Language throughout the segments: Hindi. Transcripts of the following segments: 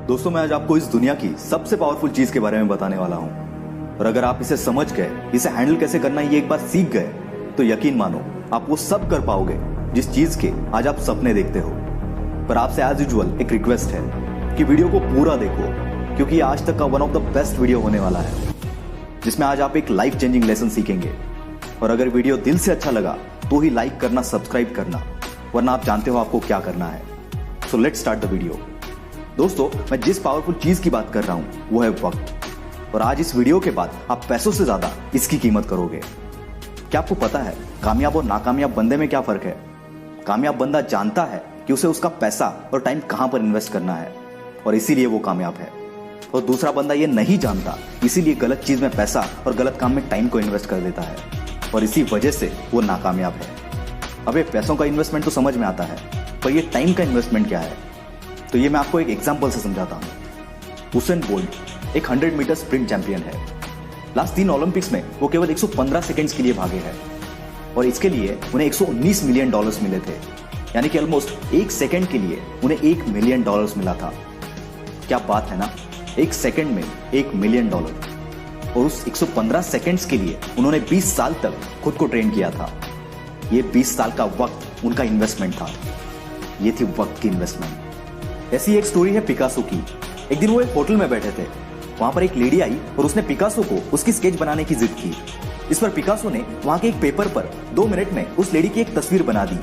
दोस्तों, मैं आज आपको इस दुनिया की सबसे पावरफुल चीज के बारे में बताने वाला हूं। और अगर आप इसे समझ गए, इसे हैंडल कैसे करना है ये एक बार सीख गए, तो यकीन मानो आप वो सब कर पाओगे जिस चीज के आज आप सपने देखते हो। पर आपसे एज यूजुअल एक रिक्वेस्ट है कि वीडियो को पूरा देखो, क्योंकि ये आज तक का one of the best video होने वाला है, जिसमें आज आप एक लाइफ चेंजिंग लेसन सीखेंगे। और अगर वीडियो दिल से अच्छा लगा तो ही लाइक करना, सब्सक्राइब करना, वरना आप जानते हो आपको क्या करना है। So let's start the video. दोस्तों, मैं जिस पावरफुल चीज की बात कर रहा हूं वो है वक्त। और आज इस वीडियो के बाद आप पैसों से ज्यादा इसकी कीमत करोगे। क्या आपको पता है कामयाब और नाकामयाब बंदे में क्या फर्क है? कामयाब बंदा जानता है कि उसे उसका पैसा और टाइम कहां पर इन्वेस्ट करना है, और इसीलिए वो कामयाब है। और दूसरा बंदा ये नहीं जानता, इसीलिए गलत चीज में पैसा और गलत काम में टाइम को इन्वेस्ट कर देता है, और इसी वजह से वो नाकामयाब है। अब ये पैसों का इन्वेस्टमेंट तो समझ में आता है, पर ये टाइम का इन्वेस्टमेंट क्या है? तो ये मैं आपको एक एग्जांपल से समझाता हूं। हुसैन बोल्ट एक 100 मीटर स्प्रिंट चैंपियन है। लास्ट 3 ओलंपिक्स में वो केवल 115 सेकंड्स के लिए भागे हैं, और इसके लिए उन्हें $119 मिलियन मिले थे। यानी कि ऑलमोस्ट 1 सेकंड के लिए उन्हें $1 मिलियन मिला था। क्या बात है ना, 1 सेकंड में $1 मिलियन। और उस 115 सेकंड्स के लिए उन्होंने 20 साल तक खुद को ट्रेन किया था। ये 20 साल का वक्त उनका इन्वेस्टमेंट था। ये थी वक्त की इन्वेस्टमेंट। ऐसी एक स्टोरी है पिकासो की। एक दिन वो एक होटल में बैठे थे। वहां पर एक लेडी आई और उसने पिकासो को उसकी स्केच बनाने की जिद की। इस पर पिकासो ने वहां के एक पेपर पर 2 मिनट में उस लेडी की एक तस्वीर बना दी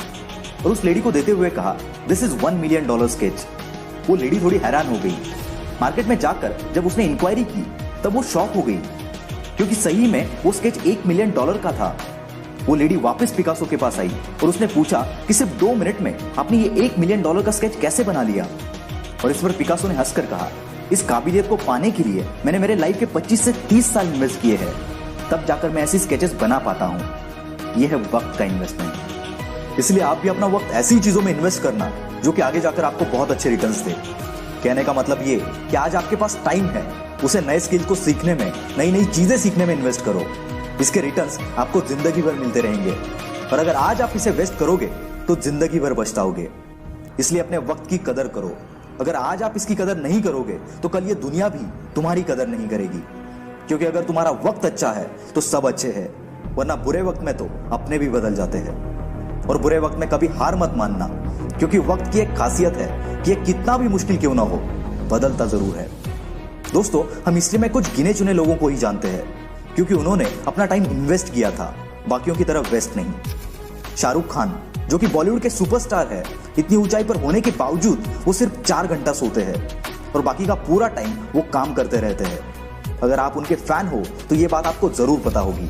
और उस लेडी को देते हुए कहा, दिस इज $1 मिलियन स्केच। वो लेडी थोड़ी हैरान हो गई। मार्केट में जाकर जब उसने इंक्वायरी की तब वो शॉक हो गई, क्योंकि सही में वो स्केच $1 मिलियन का था। वो लेडी वापस पिकासो के पास आई और उसने पूछा कि सिर्फ 2 मिनट में आपने ये $1 मिलियन का स्केच कैसे बना लिया? और इस पर पिकासो ने हंसकर कहा, इस काबिलियत को पाने के लिए मैंने मेरे लाइफ के 25 से 30 साल इन्वेस्ट किए हैं, तब जाकर मैं ऐसी स्केचेस बना पाता हूं। यह है वक्त का इन्वेस्टमेंट। इसलिए आप भी अपना वक्त ऐसी चीजों में इन्वेस्ट करना जो कि आगे जाकर आपको बहुत अच्छे रिटर्न्स दे। कहने का मतलब ये कि आज आपके पास टाइम है, उसे नए स्किल्स को सीखने में, नई नई चीजें सीखने में इन्वेस्ट करो। इसके रिटर्न्स आपको जिंदगी भर मिलते रहेंगे। और अगर आज आप इसे वेस्ट करोगे तो जिंदगी भर पछताओगे। इसलिए अपने वक्त की कदर करो। अगर आज आप इसकी कदर नहीं करोगे तो कल ये दुनिया भी तुम्हारी कदर नहीं करेगी। क्योंकि अगर तुम्हारा वक्त अच्छा है तो सब अच्छे हैं, वरना बुरे वक्त में तो अपने भी बदल जाते हैं। और बुरे वक्त में कभी हार मत मानना, क्योंकि वक्त की एक खासियत है कि ये कितना भी मुश्किल क्यों ना हो, बदलता जरूर है। दोस्तों, हम इसलिए में कुछ गिने चुने लोगों को ही जानते हैं, क्योंकि उन्होंने अपना टाइम इन्वेस्ट किया था, बाकियों की तरफ वेस्ट नहीं। शाहरुख खान, जो कि बॉलीवुड के सुपरस्टार है, इतनी ऊंचाई पर होने के बावजूद वो सिर्फ 4 घंटा सोते हैं और बाकी का पूरा टाइम वो काम करते रहते हैं। अगर आप उनके फैन हो तो ये बात आपको जरूर पता होगी।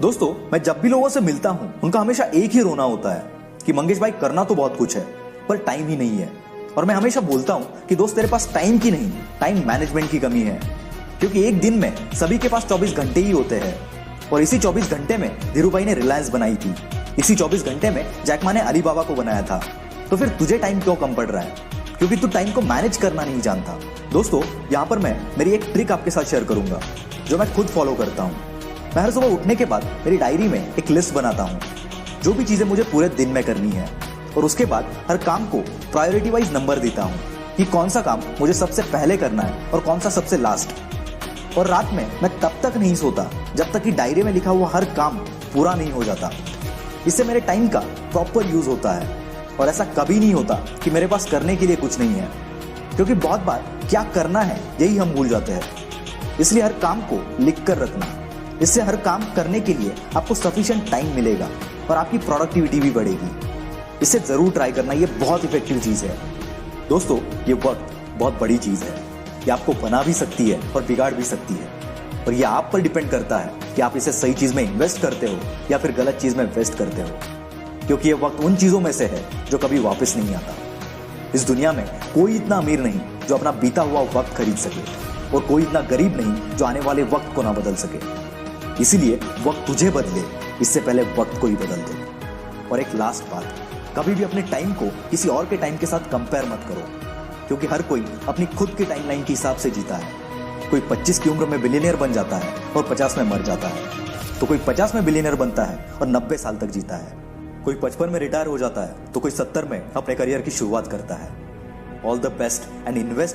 दोस्तों, मैं जब भी लोगों से मिलता हूं उनका हमेशा एक ही रोना होता है कि मंगेश भाई, करना तो बहुत कुछ है पर टाइम ही नहीं है। और मैं हमेशा बोलता हूं कि दोस्त, तेरे पास टाइम की नहीं, टाइम मैनेजमेंट की कमी है। क्योंकि एक दिन में सभी के पास 24 घंटे ही होते हैं, और इसी 24 घंटे में धीरू भाई ने रिलायंस बनाई थी। इसी 24 घंटे में जैक मा ने अलीबाबा को बनाया था। तो फिर तुझे टाइम क्यों कम पड़ रहा है? क्योंकि तू टाइम को मैनेज करना नहीं जानता। दोस्तों, यहाँ पर मैं मेरी एक ट्रिक आपके साथ शेयर करूंगा जो मैं खुद फॉलो करता हूँ। मैं हर सुबह उठने के बाद मेरी डायरी में एक लिस्ट बनाता हूँ, जो भी चीजें मुझे पूरे दिन में करनी है, और उसके बाद हर काम को प्रायोरिटी वाइज नंबर देता हूँ कि कौन सा काम मुझे सबसे पहले करना है और कौन सा सबसे लास्ट। और रात में मैं तब तक नहीं सोता जब तक कि डायरी में लिखा हुआ हर काम पूरा नहीं हो जाता। इससे मेरे टाइम का प्रॉपर यूज होता है, और ऐसा कभी नहीं होता कि मेरे पास करने के लिए कुछ नहीं है, क्योंकि बहुत बार क्या करना है यही हम भूल जाते हैं। इसलिए हर काम को लिख कर रखना, इससे हर काम करने के लिए आपको सफिशिएंट टाइम मिलेगा और आपकी प्रोडक्टिविटी भी बढ़ेगी। इसे जरूर ट्राई करना, ये बहुत इफेक्टिव चीज है। दोस्तों, ये वक्त बहुत बड़ी चीज है। ये आपको बना भी सकती है और बिगाड़ भी सकती है, और ये आप पर डिपेंड करता है कि आप इसे सही चीज में इन्वेस्ट करते हो या फिर गलत चीज में वेस्ट करते हो। क्योंकि ये वक्त उन चीजों में से है जो कभी वापस नहीं आता। इस दुनिया में कोई इतना अमीर नहीं जो अपना बीता हुआ वक्त खरीद सके, और कोई इतना गरीब नहीं जो आने वाले वक्त को ना बदल सके। इसीलिए वक्त तुझे बदले इससे पहले वक्त को ही बदल दे। और एक लास्ट बात, कभी भी अपने टाइम को किसी और के टाइम के साथ कंपेयर मत करो, क्योंकि हर कोई अपनी खुद की टाइमलाइन के हिसाब से जीता है। कोई 25 की उम्र में बिलियनियर बन जाता है और 50 में मर जाता है, तो कोई 50 में बिलियनियर बनता है और 90 साल तक जीता है। कोई 55 में रिटायर हो जाता है तो कोई 70 में अपने करियर की शुरुआत करता है। All the best and invest